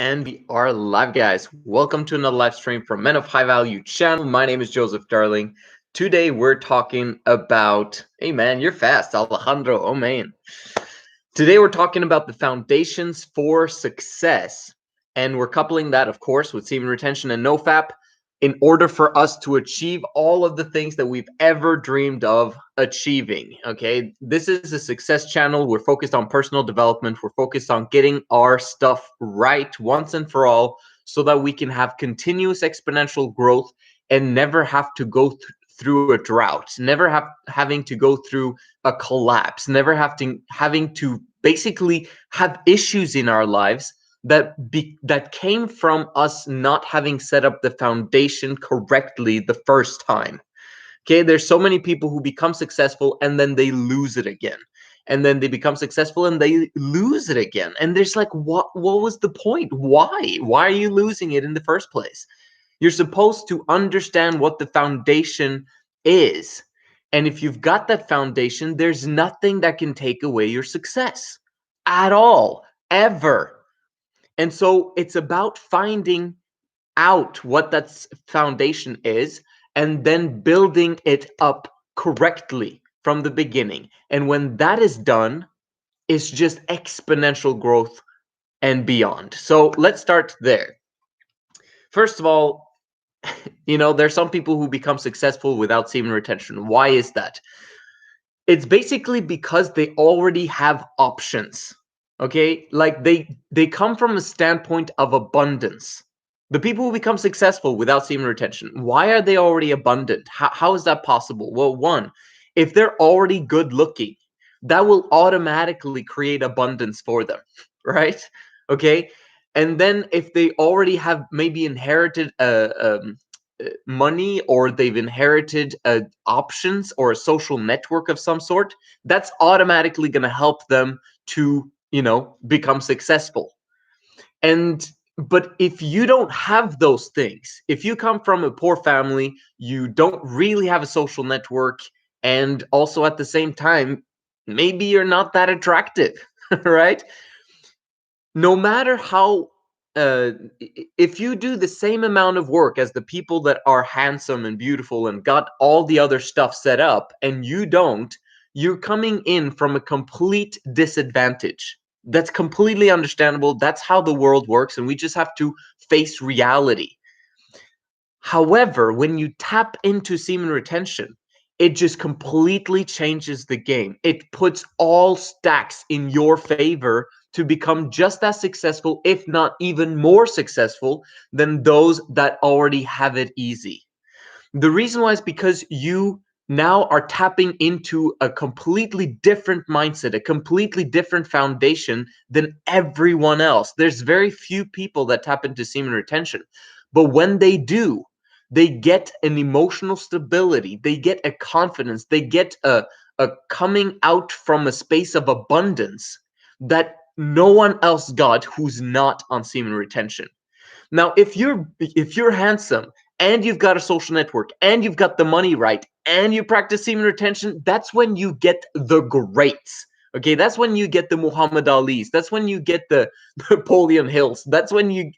And we are live, guys. Welcome to another live stream from Men of High Value channel. My name is Joseph, darling. Today we're talking about, hey man, you're fast, Alejandro. Oh man. Today we're talking about the foundations for success. And we're coupling that, of course, with semen retention and NoFap in order for us to achieve all of the things that we've ever dreamed of achieving. Okay, this is a success channel. We're focused on personal development. We're focused on getting our stuff right once and for all so that we can have continuous exponential growth and never have to go through a drought, never having to go through a collapse, never having to basically have issues in our lives that came from us not having set up the foundation correctly the first time. Okay, there's so many people who become successful and then they lose it again. And then they become successful and they lose it again. And there's like, what was the point? Why are you losing it in the first place? You're supposed to understand what the foundation is. And if you've got that foundation, there's nothing that can take away your success at all, ever. And so it's about finding out what that foundation is and then building it up correctly from the beginning. And when that is done, it's just exponential growth and beyond. So let's start there. First of all, there's some people who become successful without semen retention. Why is that? It's basically because they already have options. Okay, like they come from a standpoint of abundance. The people who become successful without semen retention, why are they already abundant? How is that possible? Well, one, if they're already good looking, that will automatically create abundance for them, right? Okay, and then if they already have maybe inherited money, or they've inherited options or a social network of some sort, that's automatically going to help them to become successful. But if you don't have those things, if you come from a poor family, you don't really have a social network, and also at the same time maybe you're not that attractive, right? No matter how if you do the same amount of work as the people that are handsome and beautiful and got all the other stuff set up and you don't, you're coming in from a complete disadvantage. That's completely understandable. That's how the world works, and we just have to face reality. However, when you tap into semen retention, it just completely changes the game. It puts all stacks in your favor to become just as successful, if not even more successful, than those that already have it easy. The reason why is because you now are tapping into a completely different mindset, a completely different foundation than everyone else. There's very few people that tap into semen retention, but when they do, they get an emotional stability, they get a confidence, they get a coming out from a space of abundance that no one else got who's not on semen retention. Now, if you're handsome and you've got a social network and you've got the money right and you practice semen retention, that's when you get the greats. Okay, that's when you get the Muhammad Ali's. That's when you get the Napoleon Hills. That's when you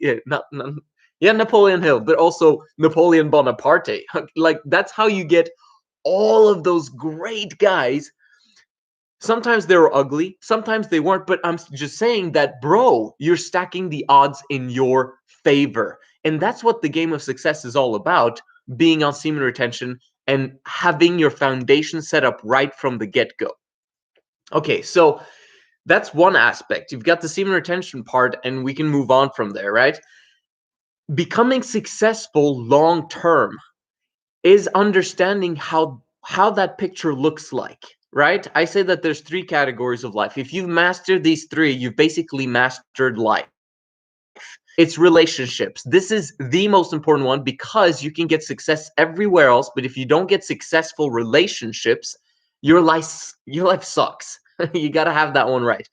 Napoleon Hill, but also Napoleon Bonaparte. Like, that's how you get all of those great guys. Sometimes they were ugly, sometimes they weren't, but I'm just saying that, bro, you're stacking the odds in your favor. And that's what the game of success is all about, being on semen retention and having your foundation set up right from the get-go. Okay, so that's one aspect. You've got the semen retention part, and we can move on from there, right? Becoming successful long term is understanding how that picture looks like, right? I say that there's three categories of life. If you've mastered these three, you've basically mastered life. It's relationships. This is the most important one because you can get success everywhere else, but if you don't get successful relationships, your life sucks. You got to have that one right.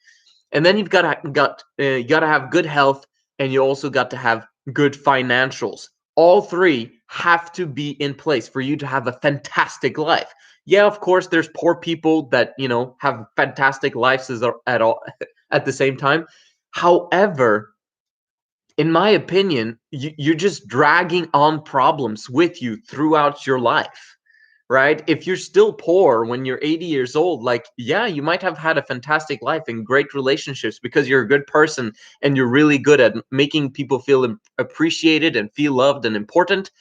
And then you've got to have good health, and you also got to have good financials. All three have to be in place for you to have a fantastic life. Yeah, of course, there's poor people that, have fantastic lives at the same time. However, in my opinion, you're just dragging on problems with you throughout your life, right? If you're still poor when you're 80 years old, like, yeah, you might have had a fantastic life and great relationships because you're a good person and you're really good at making people feel appreciated and feel loved and important.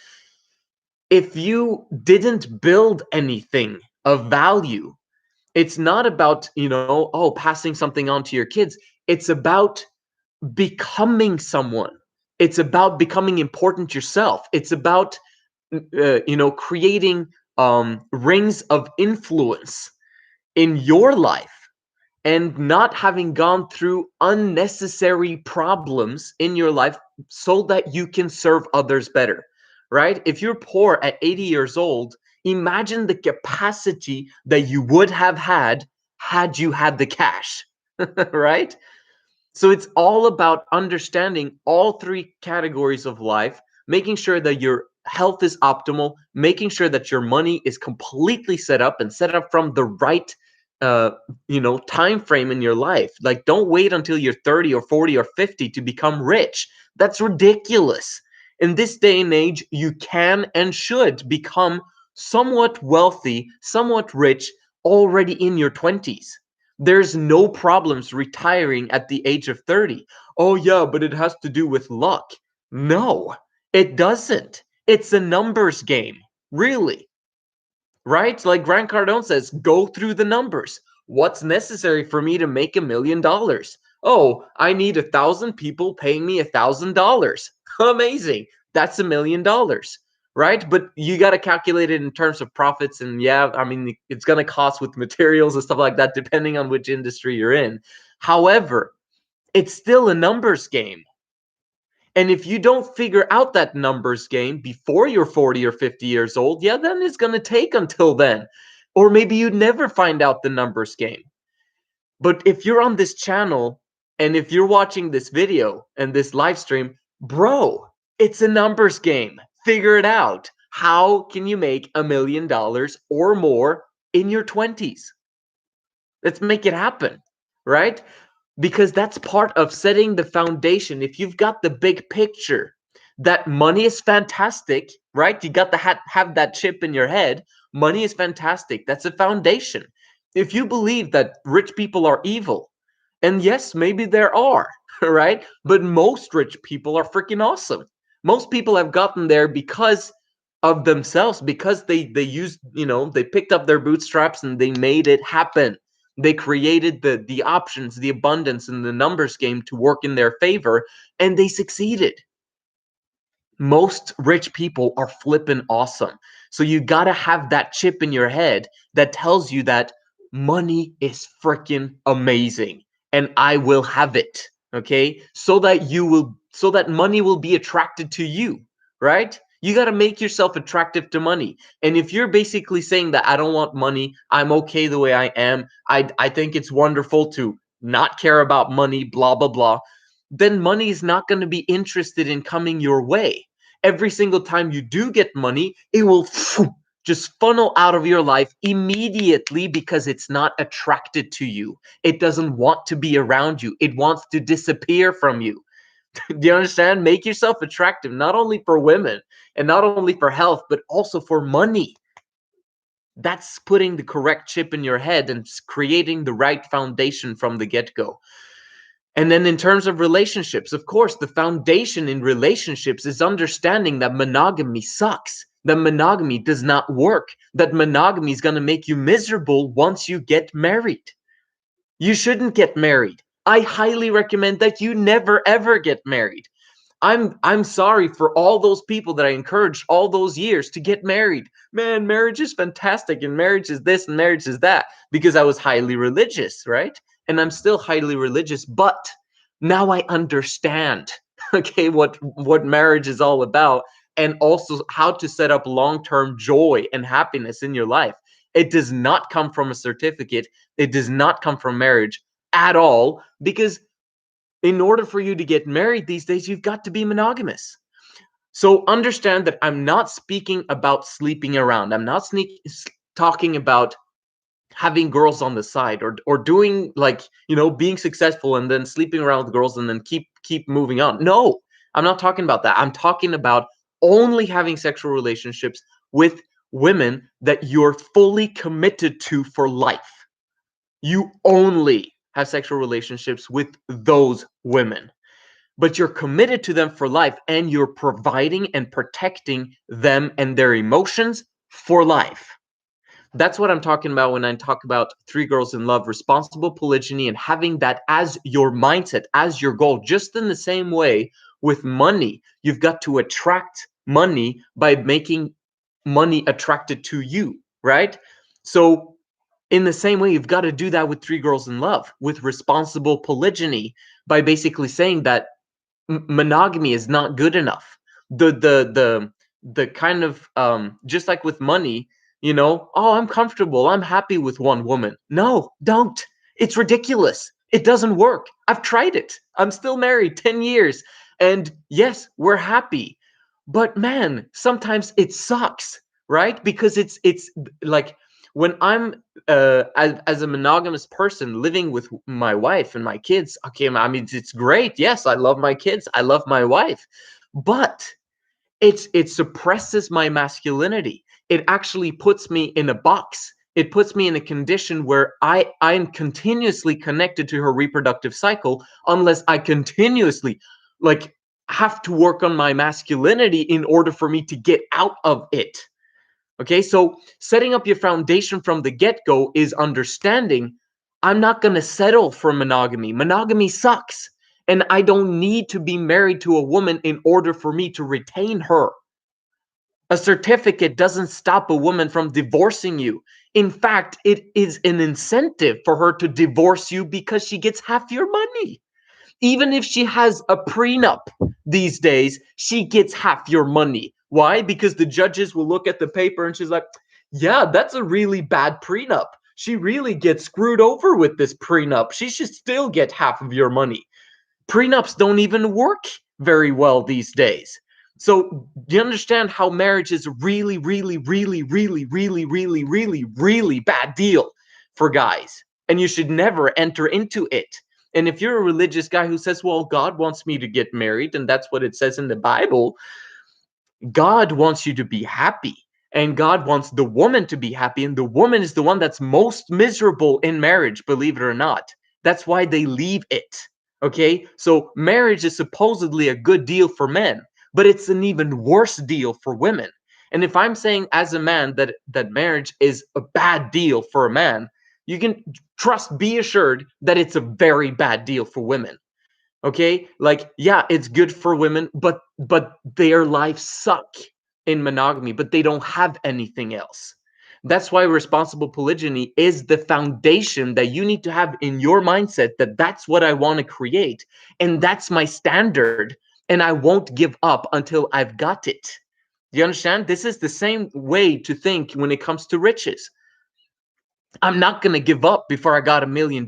If you didn't build anything of value, it's not about, oh, passing something on to your kids. It's about becoming someone. It's about becoming important yourself. It's about creating rings of influence in your life and not having gone through unnecessary problems in your life so that you can serve others better, right? If you're poor at 80 years old, imagine the capacity that you would have had you had the cash, right? So it's all about understanding all three categories of life, making sure that your health is optimal, making sure that your money is completely set up and set up from the right time frame in your life. Like, don't wait until you're 30 or 40 or 50 to become rich. That's ridiculous. In this day and age, you can and should become somewhat wealthy, somewhat rich already in your 20s. There's no problems retiring at the age of 30. Oh, yeah, but it has to do with luck. No, it doesn't. It's a numbers game, really. Right? Like Grant Cardone says, go through the numbers. What's necessary for me to make $1 million? Oh, I need 1,000 people paying me $1,000. Amazing. That's $1 million. Right? But you got to calculate it in terms of profits. And yeah, I mean, it's going to cost with materials and stuff like that, depending on which industry you're in. However, it's still a numbers game. And if you don't figure out that numbers game before you're 40 or 50 years old, yeah, then it's going to take until then. Or maybe you'd never find out the numbers game. But if you're on this channel and if you're watching this video and this live stream, bro, it's a numbers game. Figure it out. How can you make $1 million or more in your 20s? Let's make it happen, right? Because that's part of setting the foundation. If you've got the big picture that money is fantastic, right? You got to have that chip in your head. Money is fantastic. That's a foundation. If you believe that rich people are evil, and yes, maybe there are, right? But most rich people are freaking awesome. Most people have gotten there because of themselves, because they used, they picked up their bootstraps and they made it happen. They created the options, the abundance, and the numbers game to work in their favor, and they succeeded. Most rich people are flippin' awesome. So you gotta have that chip in your head that tells you that money is freaking amazing and I will have it. Okay? So that money will be attracted to you, right? You got to make yourself attractive to money. And if you're basically saying that I don't want money, I'm okay the way I am, I think it's wonderful to not care about money, blah, blah, blah, then money is not going to be interested in coming your way. Every single time you do get money, it will just funnel out of your life immediately because it's not attracted to you. It doesn't want to be around you. It wants to disappear from you. Do you understand? Make yourself attractive, not only for women and not only for health, but also for money. That's putting the correct chip in your head and creating the right foundation from the get-go. And then in terms of relationships, of course, the foundation in relationships is understanding that monogamy sucks, that monogamy does not work, that monogamy is going to make you miserable once you get married. You shouldn't get married. I highly recommend that you never ever get married. I'm sorry for all those people that I encouraged all those years to get married. Man, marriage is fantastic and marriage is this and marriage is that, because I was highly religious, right? And I'm still highly religious, but now I understand, okay, what marriage is all about, and also how to set up long-term joy and happiness in your life. It does not come from a certificate. It does not come from marriage at all, because in order for you to get married these days, you've got to be monogamous. So understand that I'm not speaking about sleeping around. I'm not talking about having girls on the side or doing, like, being successful and then sleeping around with girls and then keep moving on. No, I'm not talking about that. I'm talking about only having sexual relationships with women that you're fully committed to for life. You only have sexual relationships with those women, but you're committed to them for life, and you're providing and protecting them and their emotions for life. That's what I'm talking about when I talk about Three Girls in Love, responsible polygyny, and having that as your mindset, as your goal. Just in the same way with money, you've got to attract money by making money attracted to you, right? So in the same way, you've got to do that with Three Girls in Love, with responsible polygyny, by basically saying that monogamy is not good enough. The kind of just like with money, you know, oh, I'm comfortable, I'm happy with one woman. No, don't. It's ridiculous. It doesn't work. I've tried it. I'm still married 10 years. And yes, we're happy. But man, sometimes it sucks, right? Because it's like when I'm as a monogamous person living with my wife and my kids, okay, I mean, it's great. Yes, I love my kids, I love my wife, but it suppresses my masculinity. It actually puts me in a box. It puts me in a condition where I'm continuously connected to her reproductive cycle, unless I continuously like have to work on my masculinity in order for me to get out of it. Okay, so setting up your foundation from the get-go is understanding I'm not going to settle for monogamy. Monogamy sucks. And I don't need to be married to a woman in order for me to retain her. A certificate doesn't stop a woman from divorcing you. In fact, it is an incentive for her to divorce you because she gets half your money. Even if she has a prenup these days, she gets half your money. Why? Because the judges will look at the paper and she's like, yeah, that's a really bad prenup. She really gets screwed over with this prenup. She should still get half of your money. Prenups don't even work very well these days. So do you understand how marriage is a really, really, really, really, really, really, really, really bad deal for guys? And you should never enter into it. And if you're a religious guy who says, well, God wants me to get married, and that's what it says in the Bible, God wants you to be happy. And God wants the woman to be happy. And the woman is the one that's most miserable in marriage, believe it or not. That's why they leave it. Okay? So marriage is supposedly a good deal for men, but it's an even worse deal for women. And if I'm saying as a man that marriage is a bad deal for a man, you can be assured that it's a very bad deal for women. Okay, like, yeah, it's good for women, but their lives suck in monogamy, but they don't have anything else. That's why responsible polygyny is the foundation that you need to have in your mindset, that that's what I want to create, and that's my standard, and I won't give up until I've got it. Do you understand? This is the same way to think when it comes to riches. I'm not going to give up before I got $1 million.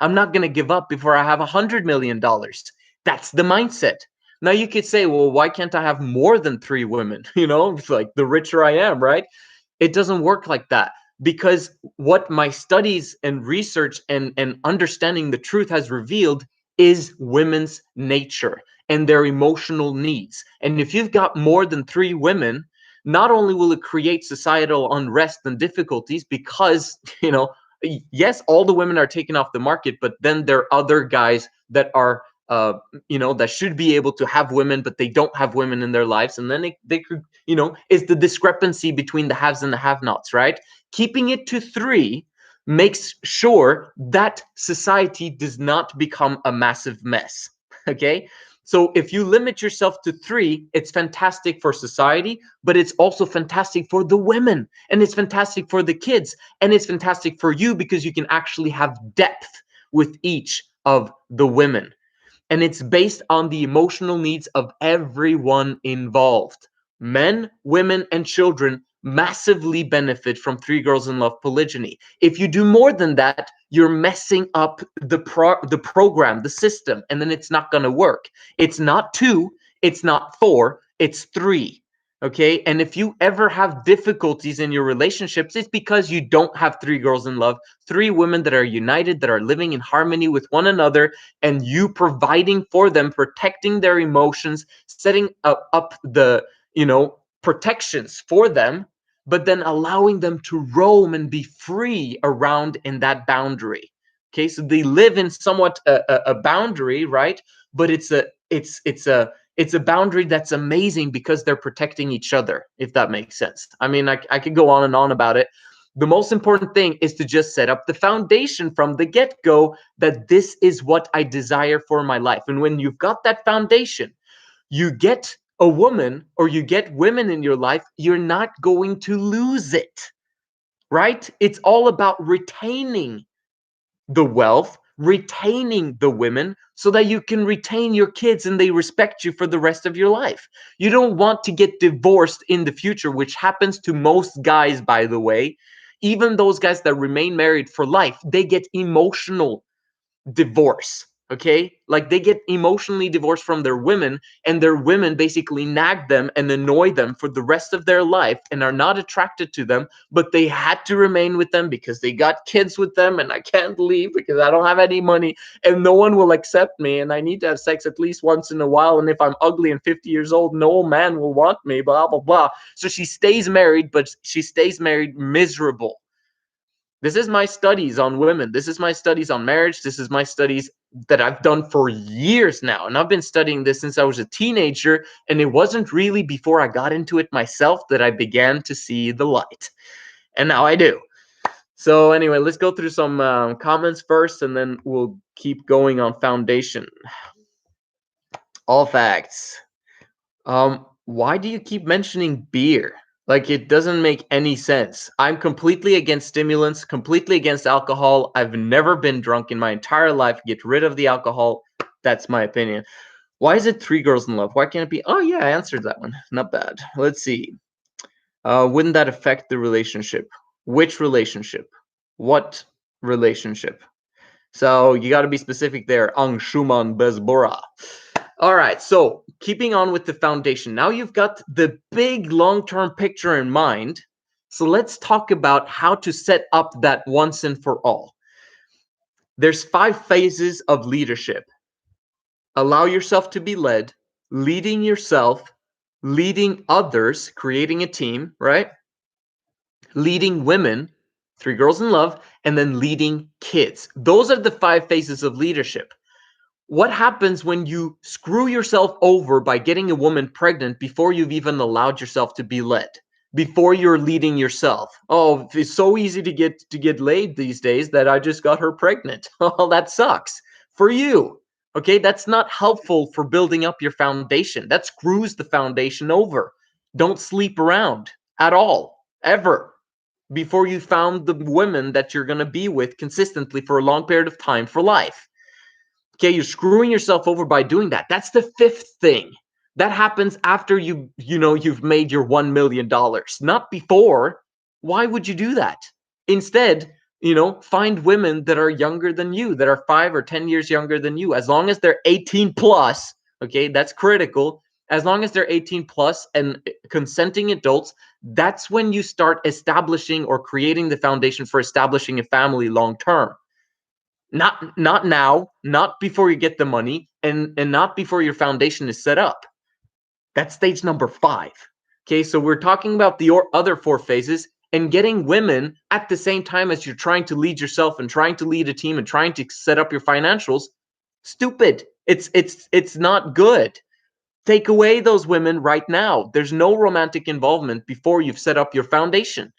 I'm not going to give up before I have $100 million. That's the mindset. Now you could say, well, why can't I have more than 3 women? You know, it's like the richer I am, right? It doesn't work like that, because what my studies and research and understanding the truth has revealed is women's nature and their emotional needs. And if you've got more than 3 women, not only will it create societal unrest and difficulties, because, you know, yes, all the women are taken off the market, but then there are other guys that are, you know, that should be able to have women, but they don't have women in their lives. And then they could, you know, is the discrepancy between the haves and the have-nots, right? Keeping it to 3 makes sure that society does not become a massive mess, okay? So if you limit yourself to 3, it's fantastic for society, but it's also fantastic for the women, and it's fantastic for the kids, and it's fantastic for you, because you can actually have depth with each of the women. And it's based on the emotional needs of everyone involved. Men, women, and children massively benefit from Three Girls in Love polygyny. If you do more than that, you're messing up the program, the system, and then it's not going to work. It's not 2, it's not 4, it's 3. Okay, and if you ever have difficulties in your relationships, it's because you don't have three girls in love, three women that are united, that are living in harmony with one another, and you providing for them, protecting their emotions, setting up the, protections for them, but then allowing them to roam and be free around in that boundary. Okay, so they live in somewhat a boundary, right? But it's a boundary that's amazing because they're protecting each other, if that makes sense. I mean, I could go on and on about it. The most important thing is to just set up the foundation from the get-go that this is what I desire for my life. And when you've got that foundation, you get a woman or you get women in your life, you're not going to lose it, right? It's all about retaining the wealth, retaining the women, so that you can retain your kids and they respect you for the rest of your life. You don't want to get divorced in the future, which happens to most guys, by the way. Even those guys that remain married for life, they get emotional divorce. Okay, like they get emotionally divorced from their women, and their women basically nag them and annoy them for the rest of their life and are not attracted to them, but they had to remain with them because they got kids with them, and I can't leave because I don't have any money and no one will accept me, and I need to have sex at least once in a while, and if I'm ugly and 50 years old, no man will want me, blah blah blah. So she stays married, but she stays married miserable. This is my studies on women. This is my studies on marriage. This is my studies that I've done for years now. And I've been studying this since I was a teenager. And it wasn't really before I got into it myself that I began to see the light. And now I do. So anyway, let's go through some comments first, and then we'll keep going on foundation. All facts. Why do you keep mentioning beer? Like, it doesn't make any sense. I'm completely against stimulants, completely against alcohol. I've never been drunk in my entire life. Get rid of the alcohol. That's my opinion. Why is it three girls in love? Why can't it be? Oh, yeah, I answered that one. Not bad. Let's see. Wouldn't that affect the relationship? Which relationship? What relationship? So you got to be specific there. Ang Shuman Bezbora. All right, so keeping on with the foundation. Now you've got the big long-term picture in mind. So let's talk about how to set up that once and for all. There's 5 phases of leadership. Allow yourself to be led, leading yourself, leading others, creating a team, right? Leading women, 3 girls in love, and then leading kids. Those are the 5 phases of leadership. What happens when you screw yourself over by getting a woman pregnant before you've even allowed yourself to be led, before you're leading yourself? Oh, it's so easy to get laid these days that I just got her pregnant. Oh, that sucks for you. Okay, that's not helpful for building up your foundation. That screws the foundation over. Don't sleep around at all, ever, before you found the women that you're going to be with consistently for a long period of time for life. Okay, you're screwing yourself over by doing that. That's the 5th thing. That happens after you've made your $1 million, not before. Why would you do that? Instead, find women that are younger than you, that are 5 or 10 years younger than you. As long as they're 18 plus, okay, that's critical. As long as they're 18 plus and consenting adults, that's when you start establishing or creating the foundation for establishing a family long term. Not now, not before you get the money, and not before your foundation is set up. That's stage number 5. Okay, so we're talking about the other 4 phases, and getting women at the same time as you're trying to lead yourself and trying to lead a team and trying to set up your financials. Stupid. It's not good. Take away those women right now. There's no romantic involvement before you've set up your foundation,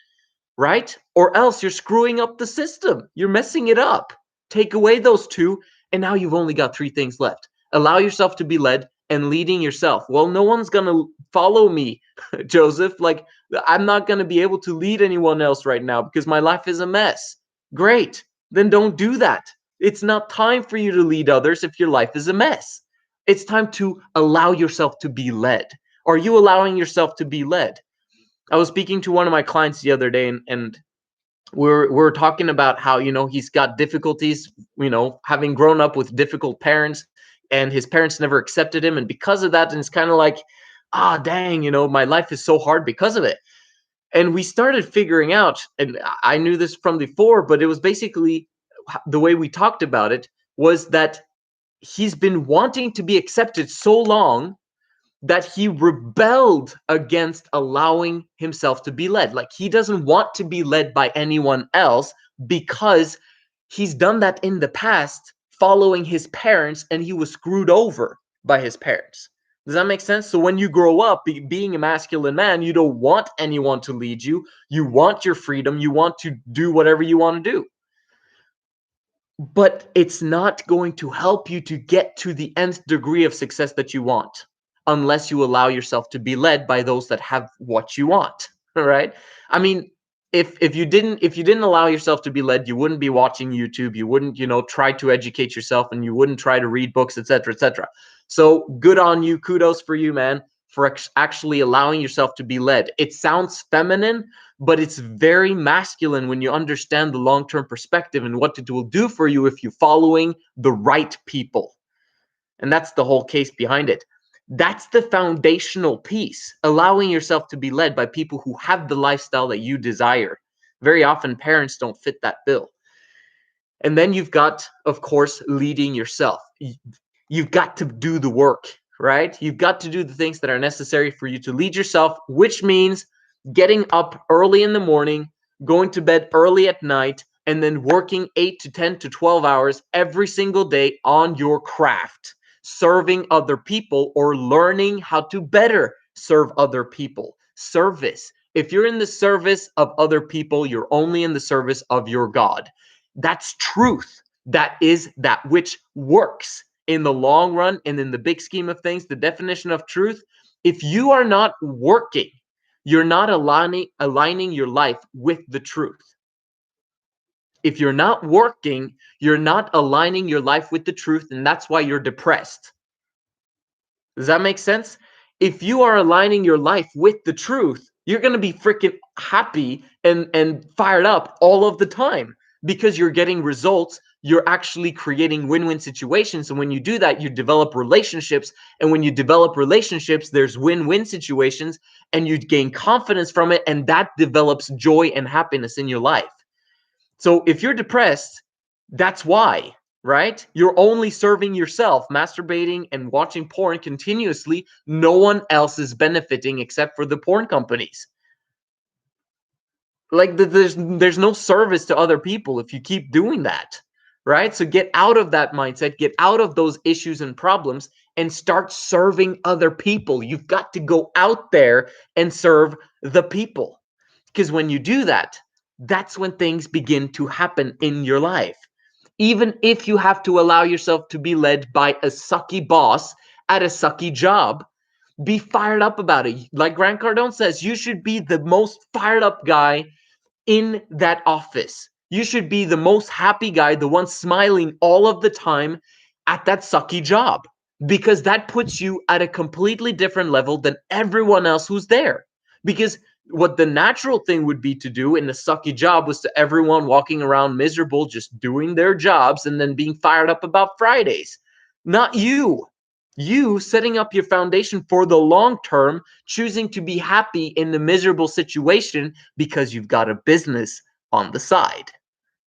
right? Or else you're screwing up the system. You're messing it up. Take away those 2, and now you've only got 3 things left. Allow yourself to be led and leading yourself. Well, no one's going to follow me, Joseph. Like, I'm not going to be able to lead anyone else right now because my life is a mess. Great. Then don't do that. It's not time for you to lead others if your life is a mess. It's time to allow yourself to be led. Are you allowing yourself to be led? I was speaking to one of my clients the other day, and we're talking about how he's got difficulties, having grown up with difficult parents, and his parents never accepted him, and because of that, and it's kind of like, ah, dang, my life is so hard because of it. And we started figuring out, and I knew this from before, but it was basically the way we talked about it was that he's been wanting to be accepted so long that he rebelled against allowing himself to be led. Like, he doesn't want to be led by anyone else because he's done that in the past following his parents, and he was screwed over by his parents. Does that make sense? So when you grow up being a masculine man, you don't want anyone to lead you. You want your freedom. You want to do whatever you want to do. But it's not going to help you to get to the nth degree of success that you want unless you allow yourself to be led by those that have what you want. All right? I mean, if you didn't allow yourself to be led, you wouldn't be watching YouTube, you wouldn't, try to educate yourself, and you wouldn't try to read books, etc., etc. So good on you, kudos for you, man, for actually allowing yourself to be led. It sounds feminine, but it's very masculine when you understand the long-term perspective and what it will do for you if you're following the right people. And that's the whole case behind it. That's the foundational piece, allowing yourself to be led by people who have the lifestyle that you desire. Very often, parents don't fit that bill. And then you've got, of course, leading yourself. You've got to do the work, right? You've got to do the things that are necessary for you to lead yourself, which means getting up early in the morning, going to bed early at night, and then working 8 to 10 to 12 hours every single day on your craft, serving other people or learning how to better serve other people. Service. If you're in the service of other people, you're only in the service of your God. That's truth. That is that which works in the long run and in the big scheme of things. The definition of truth: if you are not working, you're not aligning your life with the truth. If you're not working, you're not aligning your life with the truth, and that's why you're depressed. Does that make sense? If you are aligning your life with the truth, you're going to be freaking happy and fired up all of the time because you're getting results. You're actually creating win-win situations. And when you do that, you develop relationships. And when you develop relationships, there's win-win situations, and you gain confidence from it. And that develops joy and happiness in your life. So if you're depressed, that's why, right? You're only serving yourself, masturbating and watching porn continuously. No one else is benefiting except for the porn companies. Like, there's no service to other people if you keep doing that, right? So get out of that mindset, get out of those issues and problems, and start serving other people. You've got to go out there and serve the people, because when you do that, that's when things begin to happen in your life. Even if you have to allow yourself to be led by a sucky boss at a sucky job, be fired up about it. Like Grant Cardone says, you should be the most fired up guy in that office. You should be the most happy guy, the one smiling all of the time at that sucky job, because that puts you at a completely different level than everyone else who's there. Because what the natural thing would be to do in a sucky job was to everyone walking around miserable, just doing their jobs and then being fired up about Fridays. Not you. You setting up your foundation for the long term, choosing to be happy in the miserable situation because you've got a business on the side.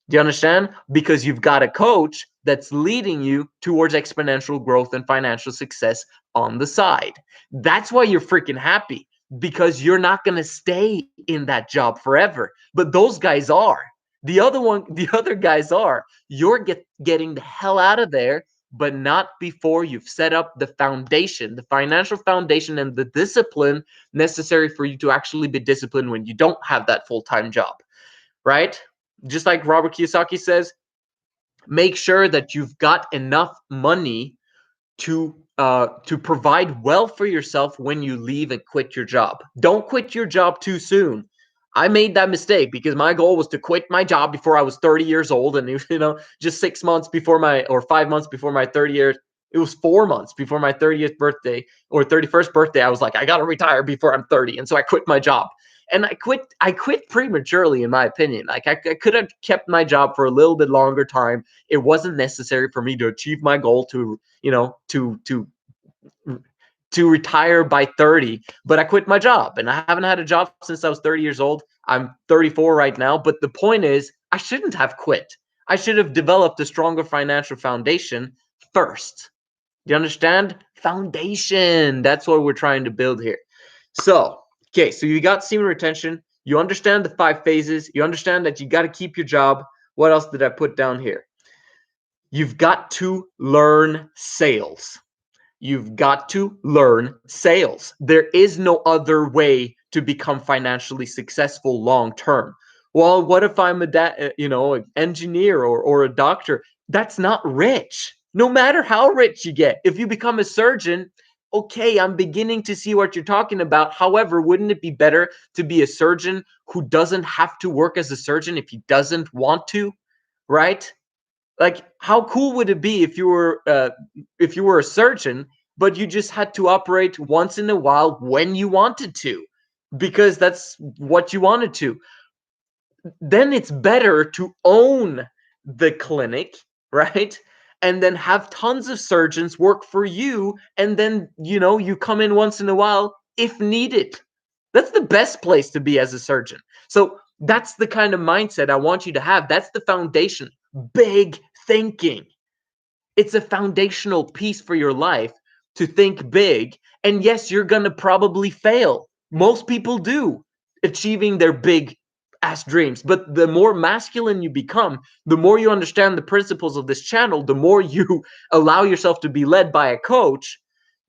Do you understand? Because you've got a coach that's leading you towards exponential growth and financial success on the side. That's why you're freaking happy, because you're not going to stay in that job forever. But those guys are. The other guys are. You're getting the hell out of there, but not before you've set up the foundation, the financial foundation, and the discipline necessary for you to actually be disciplined when you don't have that full-time job, right? Just like Robert Kiyosaki says, make sure that you've got enough money to provide well for yourself when you leave and quit your job. Don't quit your job too soon. I made that mistake because my goal was to quit my job before I was 30 years old, and just 6 months before or 5 months before my 30 years. It was 4 months before my 30th birthday or 31st birthday. I was like, I got to retire before I'm 30, and so I quit my job. And I quit prematurely, in my opinion. Like, I could have kept my job for a little bit longer time. It wasn't necessary for me to achieve my goal to to retire by 30, but I quit my job and I haven't had a job since I was 30 years old. I'm 34 right now, but the point is I shouldn't have quit. I should have developed a stronger financial foundation first. Do you understand? Foundation. That's what we're trying to build here. So, okay, so you got semen retention. You understand the 5 phases. You understand that you got to keep your job. What else did I put down here? You've got to learn sales. You've got to learn sales. There is no other way to become financially successful long term. Well, what if I'm an engineer or a doctor? That's not rich. No matter how rich you get, if you become a surgeon, okay, I'm beginning to see what you're talking about. However, wouldn't it be better to be a surgeon who doesn't have to work as a surgeon if he doesn't want to, right? Like, how cool would it be if you were a surgeon, but you just had to operate once in a while when you wanted to, because that's what you wanted to? Then it's better to own the clinic, right? And then have tons of surgeons work for you, and then you come in once in a while if needed. That's the best place to be as a surgeon. So that's the kind of mindset I want you to have. That's the foundation. Big thinking. It's a foundational piece for your life to think big. And yes, you're going to probably fail. Most people do, achieving their big ass dreams. But the more masculine you become, the more you understand the principles of this channel, the more you allow yourself to be led by a coach,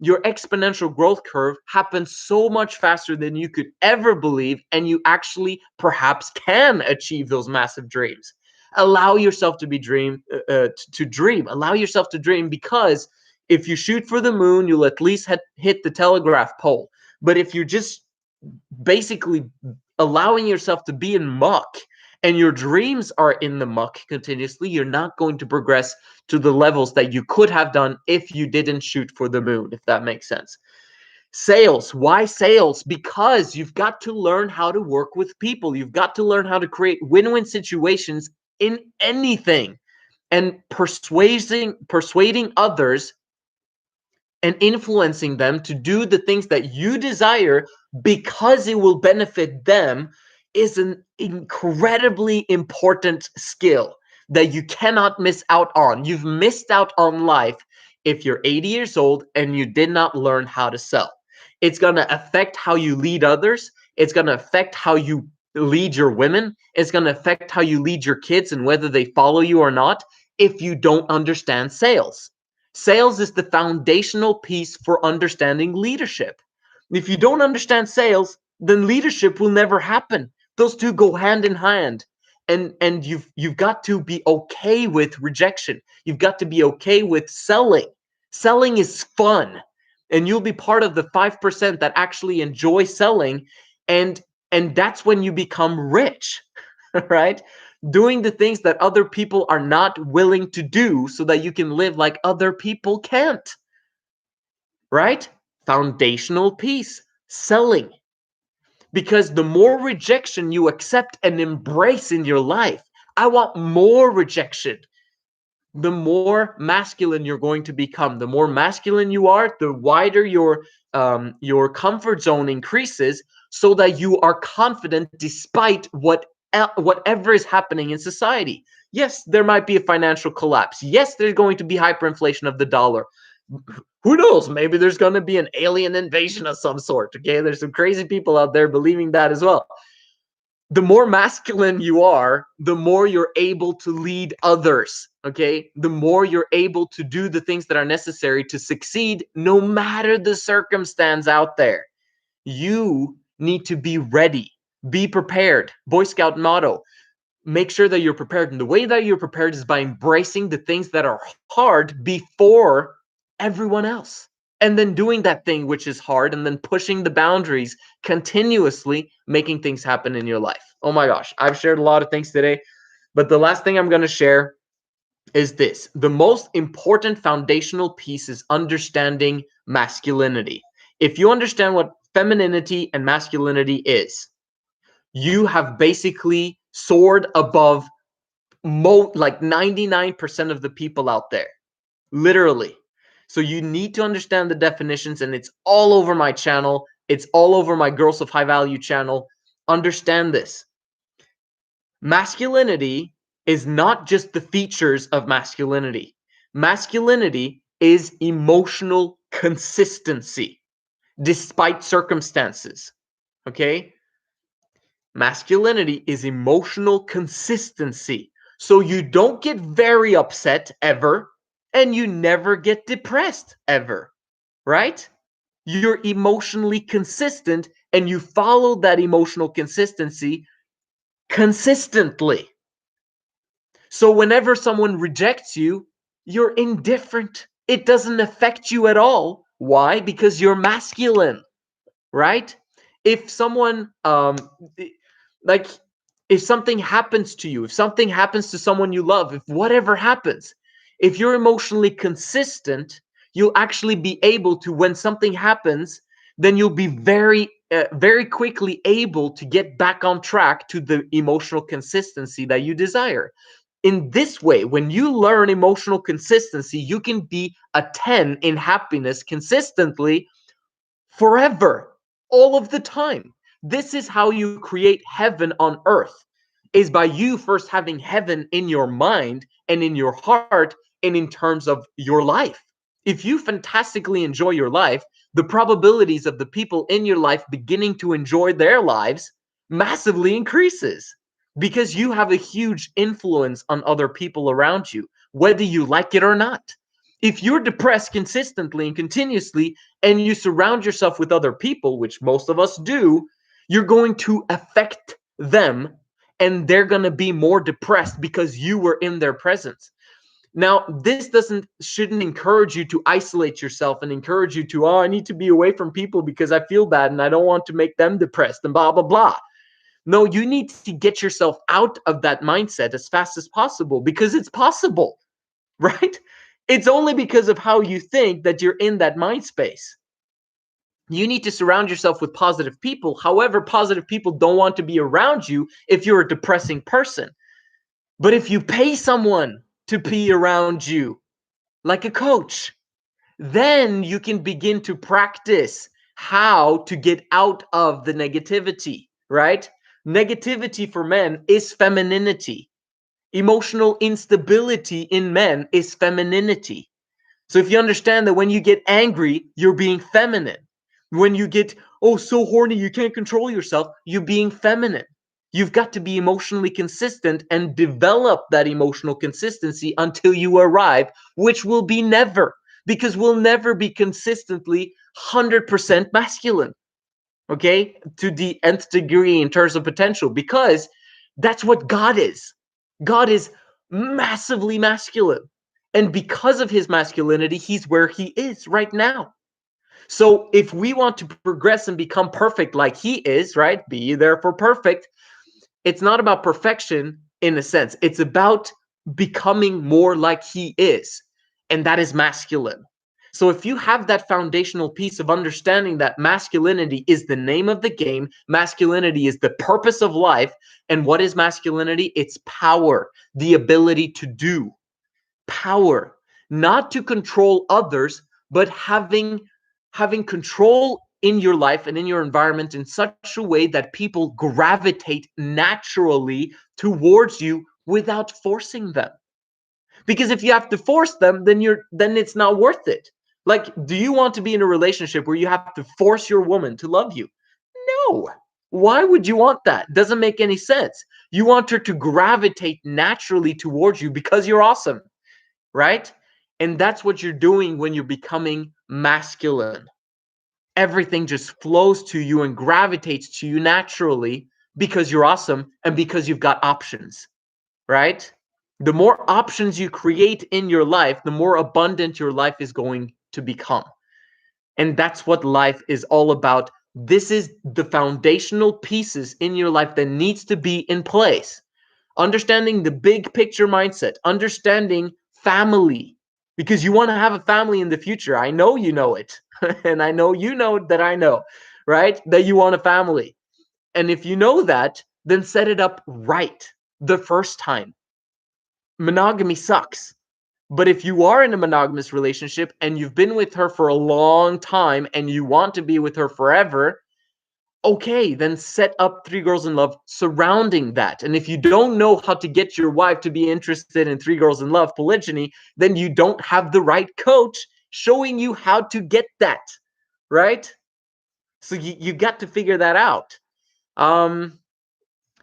your exponential growth curve happens so much faster than you could ever believe, and you actually perhaps can achieve those massive dreams. Allow yourself to be dream. Allow yourself to dream, because if you shoot for the moon, you'll at least hit the telegraph pole. But if you're just basically allowing yourself to be in muck, and your dreams are in the muck continuously, you're not going to progress to the levels that you could have done if you didn't shoot for the moon, if that makes sense. Sales. Why sales? Because you've got to learn how to work with people. You've got to learn how to create win-win situations in anything, and persuading others and influencing them to do the things that you desire because it will benefit them is an incredibly important skill that you cannot miss out on. You've missed out on life if you're 80 years old and you did not learn how to sell. It's going to affect how you lead others. It's going to affect how you lead your women. It's going to affect how you lead your kids and whether they follow you or not if you don't understand sales. Sales is the foundational piece for understanding leadership. If you don't understand sales, then leadership will never happen. Those two go hand in hand. And you've got to be okay with rejection. You've got to be okay with selling. Selling is fun. And you'll be part of the 5% that actually enjoy selling. And that's when you become rich, right? Doing the things that other people are not willing to do so that you can live like other people can't, right? Foundational piece, selling. Because the more rejection you accept and embrace in your life, I want more rejection, the more masculine you're going to become. The more masculine you are, the wider your comfort zone increases, so that you are confident despite whatever is happening in society. Yes, there might be a financial collapse. Yes, there's going to be hyperinflation of the dollar. Who knows? Maybe there's going to be an alien invasion of some sort. Okay, there's some crazy people out there believing that as well. The more masculine you are, the more you're able to lead others, okay? The more you're able to do the things that are necessary to succeed, no matter the circumstance out there. You need to be ready, be prepared. Boy Scout motto: make sure that you're prepared. And the way that you're prepared is by embracing the things that are hard before everyone else. And then doing that thing which is hard, and then pushing the boundaries continuously, making things happen in your life. Oh my gosh, I've shared a lot of things today, but the last thing I'm going to share is this. The most important foundational piece is understanding masculinity. If you understand what femininity and masculinity is, you have basically soared above like 99% of the people out there. Literally. So you need to understand the definitions, and it's all over my channel. It's all over my Girls of High Value channel. Understand this. Masculinity is not just the features of masculinity. Masculinity is emotional consistency despite circumstances. Okay? Masculinity is emotional consistency. So you don't get very upset ever, and you never get depressed ever, right? You're emotionally consistent, and you follow that emotional consistency consistently. So whenever someone rejects you, you're indifferent. It doesn't affect you at all. Why? Because you're masculine, right? If someone like if something happens to you, if something happens to someone you love, if whatever happens, if you're emotionally consistent, you'll actually be able to, when something happens, then you'll be very quickly able to get back on track to the emotional consistency that you desire. In this way, when you learn emotional consistency, you can be a 10 in happiness consistently forever, all of the time. This is how you create heaven on earth, is by you first having heaven in your mind and in your heart and in terms of your life. If you fantastically enjoy your life, the probabilities of the people in your life beginning to enjoy their lives massively increases, because you have a huge influence on other people around you, whether you like it or not. If you're depressed consistently and continuously, and you surround yourself with other people, which most of us do, you're going to affect them, and they're going to be more depressed because you were in their presence. Now, this shouldn't encourage you to isolate yourself and encourage you to, oh, I need to be away from people because I feel bad and I don't want to make them depressed and blah, blah, blah. No, you need to get yourself out of that mindset as fast as possible, because it's possible, right? It's only because of how you think that you're in that mind space. You need to surround yourself with positive people. However, positive people don't want to be around you if you're a depressing person. But if you pay someone to be around you, like a coach, then you can begin to practice how to get out of the negativity, right? Negativity for men is femininity. Emotional instability in men is femininity. So if you understand that when you get angry, you're being feminine. When you get, oh, so horny, you can't control yourself, you're being feminine. You've got to be emotionally consistent and develop that emotional consistency until you arrive, which will be never, because we'll never be consistently 100% masculine, okay, to the nth degree in terms of potential, because that's what God is. God is massively masculine. And because of his masculinity, he's where he is right now. So if we want to progress and become perfect like he is, right? Be therefore perfect. It's not about perfection in a sense. It's about becoming more like he is. And that is masculine. So if you have that foundational piece of understanding that masculinity is the name of the game, masculinity is the purpose of life, and what is masculinity? It's power, the ability to do. Power, not to control others, but having control in your life and in your environment in such a way that people gravitate naturally towards you without forcing them. Because if you have to force them, then it's not worth it. Like, do you want to be in a relationship where you have to force your woman to love you? No. Why would you want that? Doesn't make any sense. You want her to gravitate naturally towards you because you're awesome, right? And that's what you're doing when you're becoming masculine. Everything just flows to you and gravitates to you naturally because you're awesome and because you've got options, right? The more options you create in your life, the more abundant your life is going to become. And that's what life is all about. This is the foundational pieces in your life that needs to be in place. Understanding the big picture mindset, understanding family, because you want to have a family in the future. I know you know it. And I know you know that I know, right? That you want a family. And if you know that, then set it up right the first time. Monogamy sucks. But if you are in a monogamous relationship and you've been with her for a long time and you want to be with her forever, okay, then set up Three Girls in Love surrounding that. And if you don't know how to get your wife to be interested in Three Girls in Love polygyny, then you don't have the right coach showing you how to get that, right? So you got to figure that out.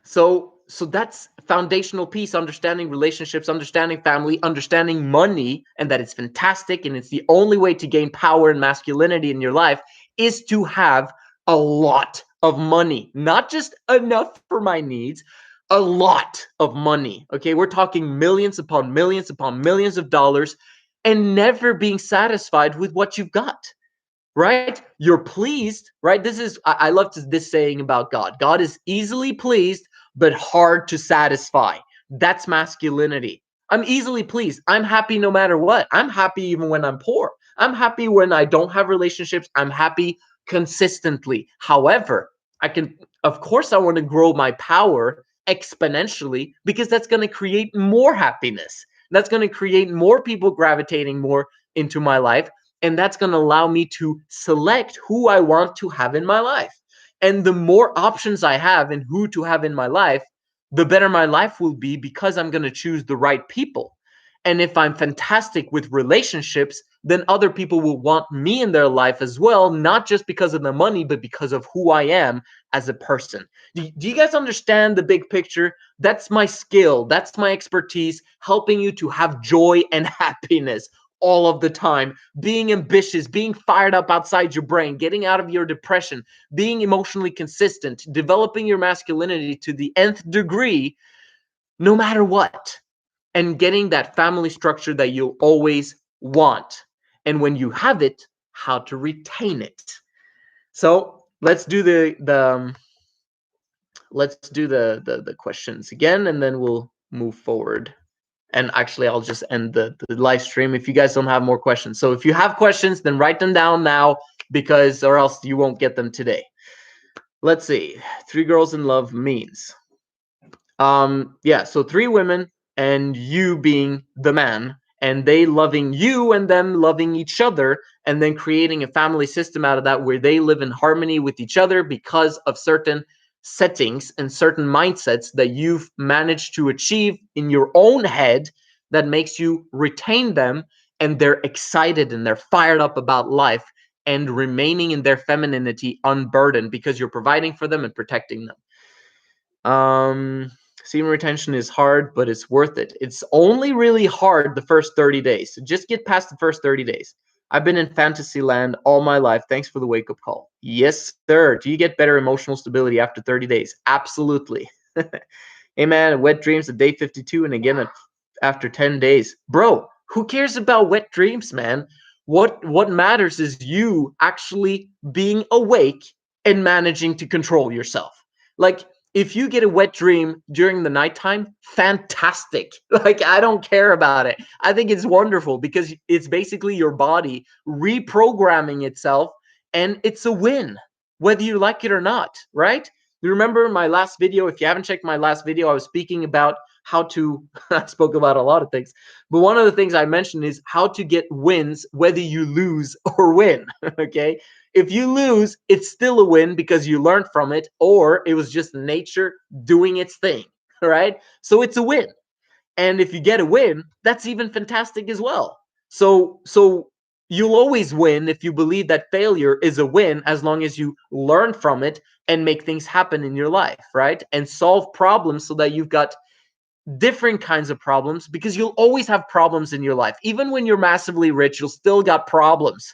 So that's foundational piece: understanding relationships, understanding family, understanding money, and that it's fantastic and it's the only way to gain power and masculinity in your life is to have a lot of money, not just enough for my needs, a lot of money. Okay, we're talking millions upon millions of dollars, and never being satisfied with what you've got. Right? You're pleased, right? This is, I love this saying about God. God is easily pleased, but hard to satisfy. That's masculinity. I'm easily pleased. I'm happy no matter what. I'm happy even when I'm poor. I'm happy when I don't have relationships. I'm happy consistently. However, of course, I want to grow my power exponentially because that's going to create more happiness. That's going to create more people gravitating more into my life. And that's going to allow me to select who I want to have in my life. And the more options I have in who to have in my life, the better my life will be because I'm going to choose the right people. And if I'm fantastic with relationships, then other people will want me in their life as well, not just because of the money, but because of who I am as a person. Do you guys understand the big picture? That's my skill. That's my expertise, helping you to have joy and happiness all of the time, being ambitious, being fired up outside your brain, getting out of your depression, being emotionally consistent, developing your masculinity to the nth degree, no matter what, and getting that family structure that you'll always want. And when you have it, how to retain it. So let's do the questions again, and then we'll move forward. And actually, I'll just end the live stream if you guys don't have more questions. So if you have questions, then write them down now, because or else you won't get them today. Let's see. Three Girls in Love means. Yeah, so three women and you being the man, and they loving you and them loving each other, and then creating a family system out of that where they live in harmony with each other because of certain settings and certain mindsets that you've managed to achieve in your own head that makes you retain them, and they're excited and they're fired up about life and remaining in their femininity unburdened because you're providing for them and protecting them. Semen retention is hard, but it's worth it. It's only really hard the first 30 days. So just get past the first 30 days. I've been in fantasy land all my life. Thanks for the wake-up call. Yes, sir. Do you get better emotional stability after 30 days? Absolutely. Hey, man, wet dreams at day 52 and again after 10 days. Bro, who cares about wet dreams, man? What matters is you actually being awake and managing to control yourself. Like, if you get a wet dream during the nighttime, fantastic. Like, I don't care about it. I think it's wonderful because it's basically your body reprogramming itself, and it's a win, whether you like it or not, right? You remember my last video? If you haven't checked my last video, I was speaking about how to, I spoke about a lot of things, but one of the things I mentioned is how to get wins, whether you lose or win, okay? If you lose, it's still a win because you learned from it, or it was just nature doing its thing, right? So it's a win. And if you get a win, that's even fantastic as well. So you'll always win if you believe that failure is a win, as long as you learn from it and make things happen in your life, right? And solve problems so that you've got different kinds of problems, because you'll always have problems in your life. Even when you're massively rich, you'll still got problems.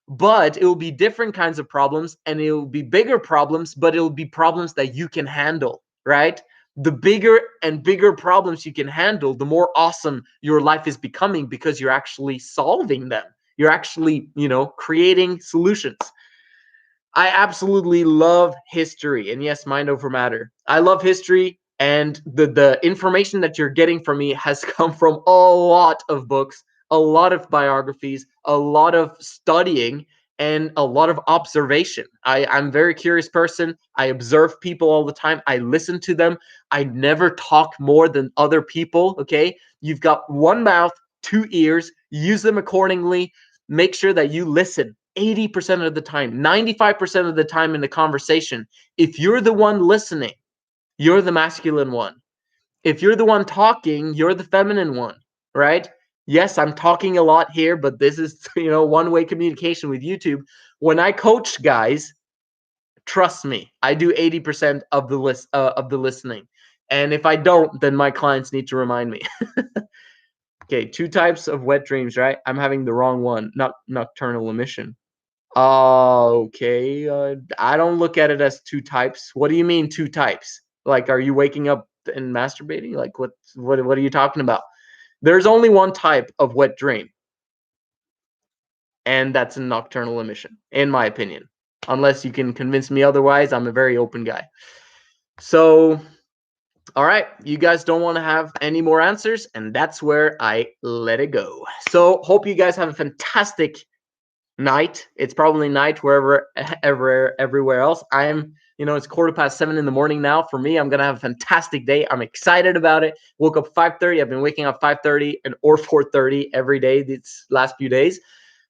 But it will be different kinds of problems, and it will be bigger problems, but it will be problems that you can handle, right? The bigger and bigger problems you can handle, the more awesome your life is becoming, because you're actually solving them. You're actually, creating solutions. I absolutely love history. And yes, mind over matter. I love history, and the information that you're getting from me has come from a lot of books, a lot of biographies, a lot of studying, and a lot of observation. I'm a very curious person. I observe people all the time. I listen to them. I never talk more than other people, okay? You've got one mouth, 2 ears, use them accordingly. Make sure that you listen 80% of the time, 95% of the time in the conversation. If you're the one listening, you're the masculine one. If you're the one talking, you're the feminine one, right? Yes, I'm talking a lot here, but this is, one-way communication with YouTube. When I coach guys, trust me, I do 80% of the listening. And if I don't, then my clients need to remind me. Okay, 2 types of wet dreams, right? I'm having the wrong one, not nocturnal emission. Okay, I don't look at it as 2 types. What do you mean 2 types? Like, are you waking up and masturbating? Like, what are you talking about? There's only one type of wet dream, and that's a nocturnal emission, in my opinion. Unless you can convince me otherwise, I'm a very open guy. So, all right, you guys don't want to have any more answers, and that's where I let it go. So, hope you guys have a fantastic night. It's probably night everywhere else. I'm, it's 7:15 in the morning now. For me, I'm gonna have a fantastic day. I'm excited about it. Woke up 5:30. I've been waking up 5:30 or 4:30 every day these last few days.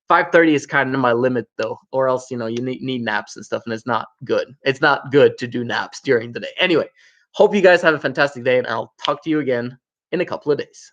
5:30 is kind of my limit though, or else you need naps and stuff, and it's not good. It's not good to do naps during the day. Anyway, hope you guys have a fantastic day, and I'll talk to you again in a couple of days.